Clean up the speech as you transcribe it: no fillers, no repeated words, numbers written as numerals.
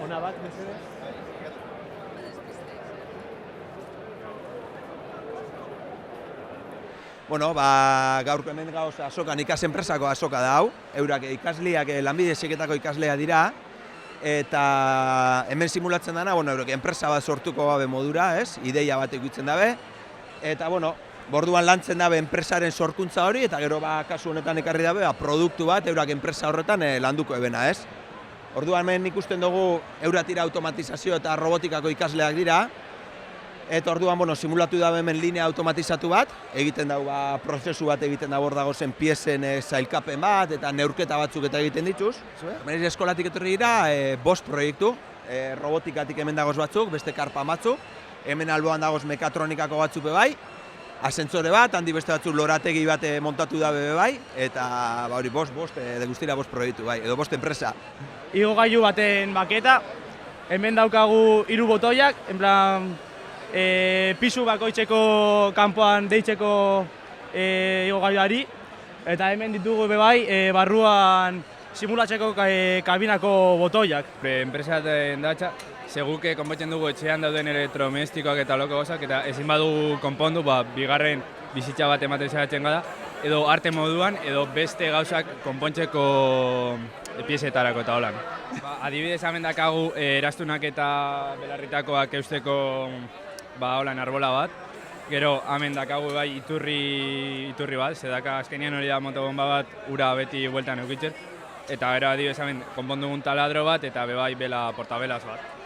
Ona bat, mesedez. Bueno, gaurko hemen gauz azokan ikas enpresako azoka da hau. Eurak ikasleak, lanbide heziketako ikaslea dira. Eta hemen simulatzen dana, eurek enpresa bat sortuko gabe modura, ez? Ideia bat ikutzen dabe. Eta, borduan lantzen dabe enpresaren sorkuntza hori, eta gero kasu honetan ekarri dabe, produktu bat eurak enpresa horretan landuko ebena, ez? Orduan hemen ikusten dugu euratira automatizazio eta robotikako ikasleak dira. Eta orduan, simulatu dabe hemen linea automatizatu bat, egiten dago prozesu bat egiten dago hor dago zen piezen zailkapen bat, eta neurketa batzuk eta egiten dituz. Hemen eskolatik etorri dira, 5 proiektu, robotikatik hemen dagoz batzuk, beste karpa batzuk, hemen alboan dagoz mekatronikako batzuk bebai, asentzore bat, handi beste batzuk lorategi bat montatu dabe bebai, eta hori 5 guztira 5 proiektu bai, edo 5 enpresa. Igogailu baten maketa, hemen daukagu 3 botoiak, en plan, pisu bakoitzeko kanpoan deitzeko igogailuari, eta hemen ditugu bebai barruan simulatzeko kabinako botoiak. Enpresa datza, seguke konpontzen dugu etxean dauden elektrodomestikoak eta loko gozak, eta ezin badugu konpondu, bigarren bizitza bat ematen zaitzen gara, edo arte moduan, edo beste gauzak konpontzeko piezetarako eta holan. Adibidez hemen dakagu eraztunak eta belarritakoak eusteko holan arbola bat. Gero hemen dakagu bai iturri bat, zedaka azkenean hori da motobomba bat ura beti bueltan eukitzen. Eta gero adibidez hemen konpondugun taladro bat eta bebai bela portabelas bat.